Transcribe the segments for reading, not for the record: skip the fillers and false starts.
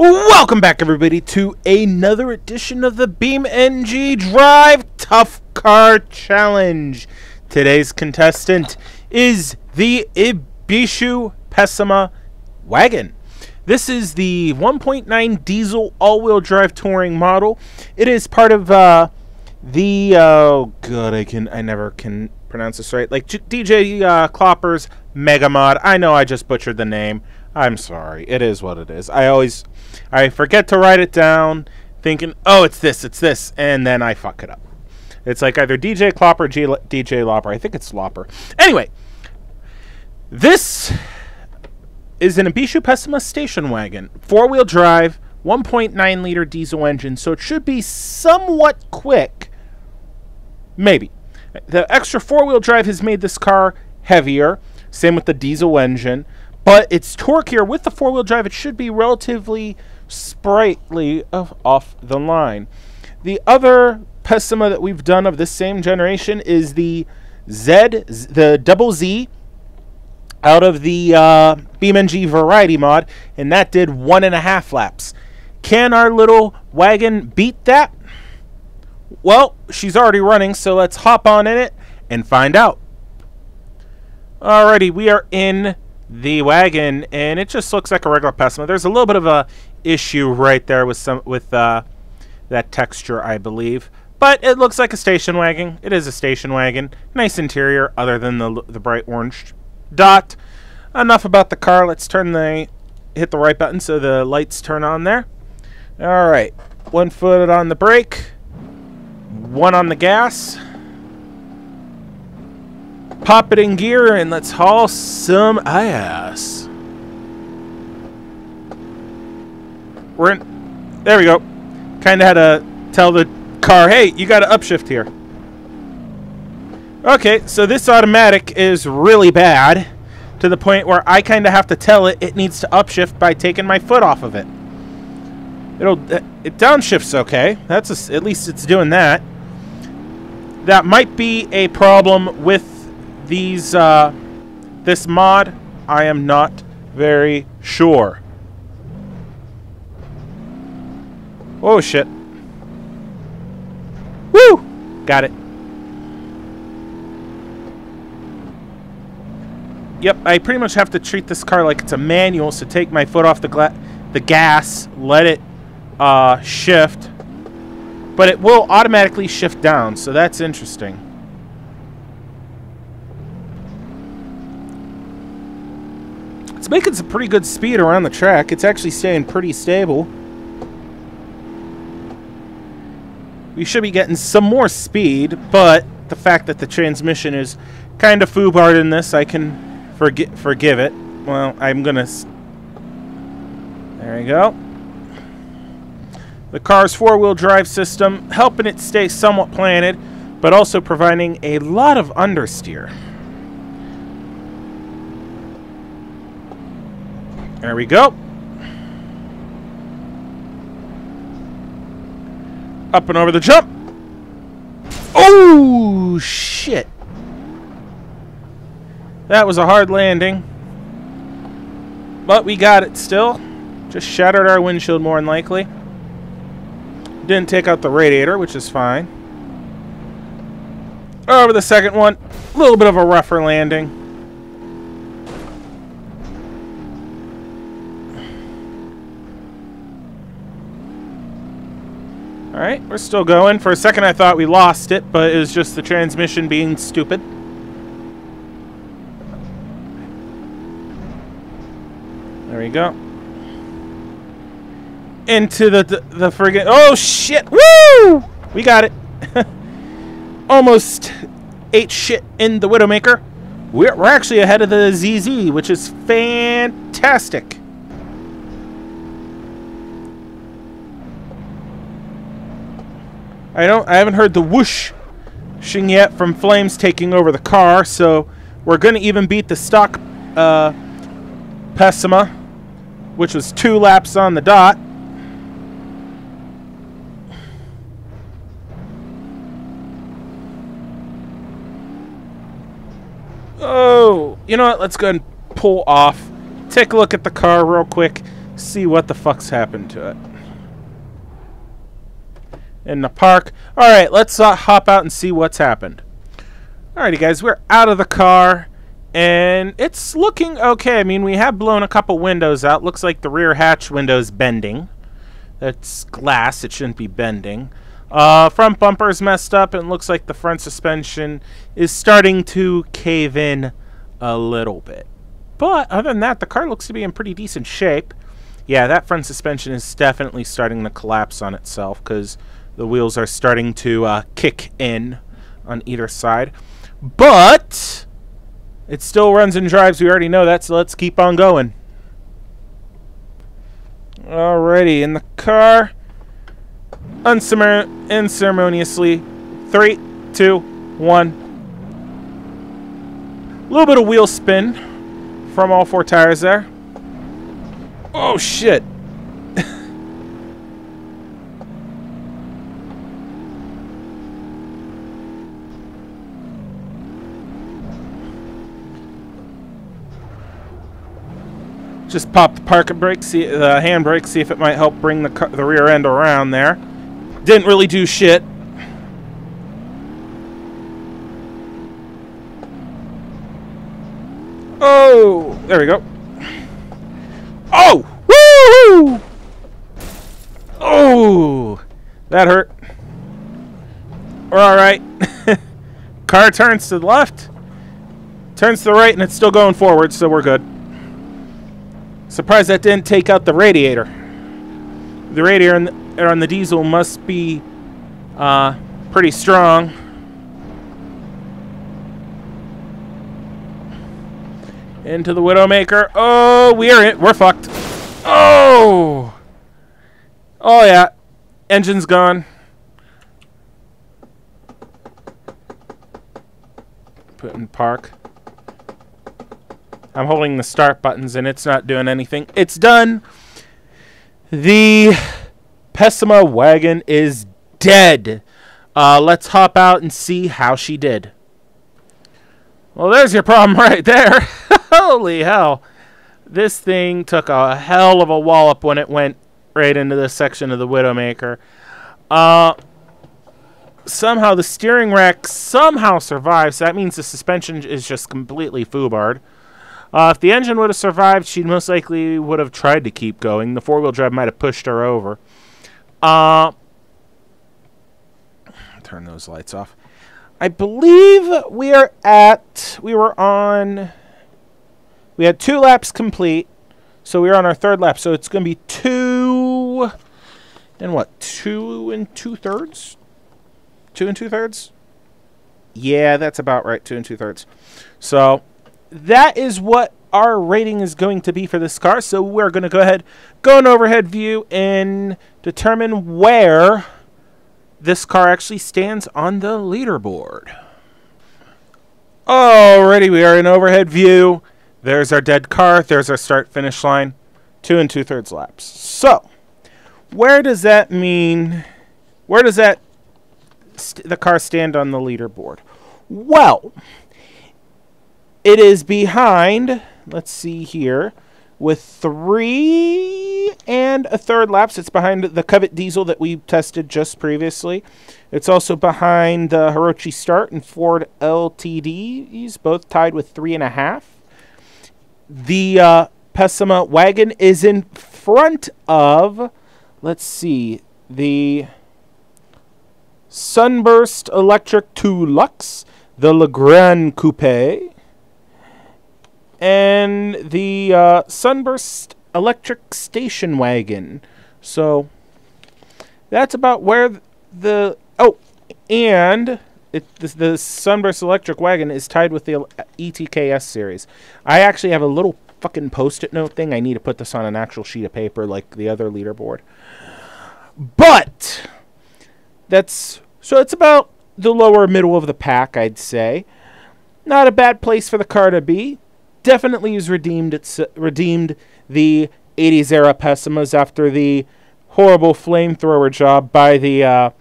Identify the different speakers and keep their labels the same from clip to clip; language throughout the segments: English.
Speaker 1: Welcome back, everybody, to another edition of the BeamNG.drive Tough Car Challenge. Today's contestant is the Ibishu Pessima Wagon. This is the 1.9 diesel all-wheel drive touring model. It is part of I never can pronounce this right. Like DJ Klopper's Mega Mod. I know I just butchered the name. I'm sorry. It is what it is. I forget to write it down, thinking, oh, it's this, and then I fuck it up. It's like either DJ Klopper or DJ Lopper. I think it's Lopper. Anyway, this is an Ibishu Pessima station wagon, 4-wheel drive, 1.9 liter diesel engine, so it should be somewhat quick. Maybe. The extra 4-wheel drive has made this car heavier, same with the diesel engine. But it's torquier with the 4-wheel drive. It should be relatively sprightly off the line. The other Pessima that we've done of this same generation is the double Z out of the BeamNG variety mod, and that did 1.5 laps. Can our little wagon beat that? Well, she's already running, so let's hop on in it and find out. Alrighty, we are in the wagon, and it just looks like a regular Pessima. There's a little bit of a issue right there with that texture, I believe, but it looks like a station wagon. It is a station wagon. Nice interior, other than the bright orange dot. Enough about the car. Let's hit the right button so the lights turn on there. All right, 1 foot on the brake, 1 on the gas. Pop it in gear and let's haul some ass. There we go. Kind of had to tell the car, hey, you got to upshift here. Okay, so this automatic is really bad to the point where I kind of have to tell it needs to upshift by taking my foot off of it. It downshifts okay. At least it's doing that. That might be a problem with this mod. I am not very sure. Oh shit. Woo! Got it. Yep, I pretty much have to treat this car like it's a manual, so take my foot off the gas, let it shift, but it will automatically shift down, so that's interesting. It's making some pretty good speed around the track. It's actually staying pretty stable. We should be getting some more speed, but the fact that the transmission is kind of foobarred in this, I can forgive it. Well, I'm gonna... There you go. The car's 4-wheel drive system, helping it stay somewhat planted, but also providing a lot of understeer. There we go. Up and over the jump. Oh, shit. That was a hard landing. But we got it still. Just shattered our windshield more than likely. Didn't take out the radiator, which is fine. Over the second one. A little bit of a rougher landing. Alright, we're still going. For a second I thought we lost it, but it was just the transmission being stupid. There we go. Into the friggin'... Oh, shit! Woo! We got it. Almost ate shit in the Widowmaker. We're actually ahead of the ZZ, which is fantastic. I haven't heard the whooshing yet from flames taking over the car, so we're going to even beat the stock Pessima, which was 2 laps on the dot. Oh, you know what? Let's go ahead and pull off. Take a look at the car real quick. See what the fuck's happened to it. In the park. Alright, let's hop out and see what's happened. Alrighty, guys, we're out of the car. And it's looking okay. I mean, we have blown a couple windows out. Looks like the rear hatch window's bending. That's glass. It shouldn't be bending. Front bumper's messed up, and it looks like the front suspension is starting to cave in a little bit. But other than that, the car looks to be in pretty decent shape. Yeah, that front suspension is definitely starting to collapse on itself because the wheels are starting to kick in on either side. But it still runs and drives. We already know that, so let's keep on going. Alrighty, in the car. Unceremoniously. 3, 2, 1. A little bit of wheel spin from all 4 tires there. Oh, shit. Just pop the parking brake, see the handbrake, see if it might help bring the rear end around there. Didn't really do shit. Oh, there we go. Oh, woo! Oh, that hurt. We're all right. Car turns to the left, turns to the right, and it's still going forward, so we're good. Surprised that didn't take out the radiator. The radiator on the diesel must be pretty strong. Into the Widowmaker. Oh, we're fucked. Oh! Oh, yeah. Engine's gone. Put in park. I'm holding the start buttons and it's not doing anything. It's done. The Pessima Wagon is dead. Let's hop out and see how she did. Well, there's your problem right there. Holy hell. This thing took a hell of a wallop when it went right into this section of the Widowmaker. Somehow the steering rack somehow survives. That means the suspension is just completely foobarred. If the engine would have survived, she most likely would have tried to keep going. The four-wheel drive might have pushed her over. Turn those lights off. I believe we had 2 laps complete, so we were on our 3rd lap. So it's going to be 2 and what? 2 2/3? 2 2/3? Yeah, that's about right. 2 2/3. So that is what our rating is going to be for this car. So we're going to go ahead, go an overhead view, and determine where this car actually stands on the leaderboard. Alrighty, we are in overhead view. There's our dead car. There's our start-finish line. 2 2/3 laps. So, where does that mean? Where does that the car stand on the leaderboard? Well, it is behind, let's see here, with 3 1/3 laps. It's behind the Covet Diesel that we tested just previously. It's also behind the Hirochi Start and Ford LTDs, both tied with 3.5. The Pessima Wagon is in front of, let's see, the Sunburst Electric 2 Lux, the Legrand Coupe, and the Sunburst Electric Station Wagon. So that's about where the the Sunburst Electric Wagon is tied with the ETKS series. I actually have a little fucking post-it note thing. I need to put this on an actual sheet of paper like the other leaderboard. But it's about the lower middle of the pack, I'd say. Not a bad place for the car to be. Definitely has redeemed the 80s era Pessimas after the horrible flamethrower job by the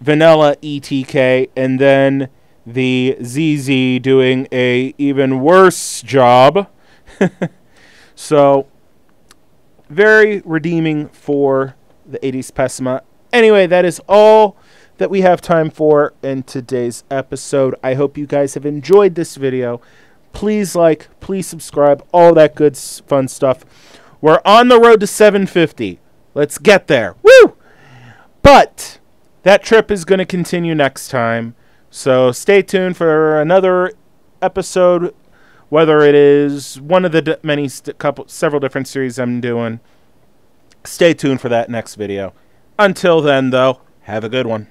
Speaker 1: vanilla ETK, and then the ZZ doing a even worse job. So very redeeming for the 80s Pessima. Anyway, that is all that we have time for in today's episode. I hope you guys have enjoyed this video. Please like, please subscribe, all that good fun stuff. We're on the road to 750. Let's get there. Woo! But that trip is going to continue next time. So stay tuned for another episode, whether it is one of the several different series I'm doing. Stay tuned for that next video. Until then, though, have a good one.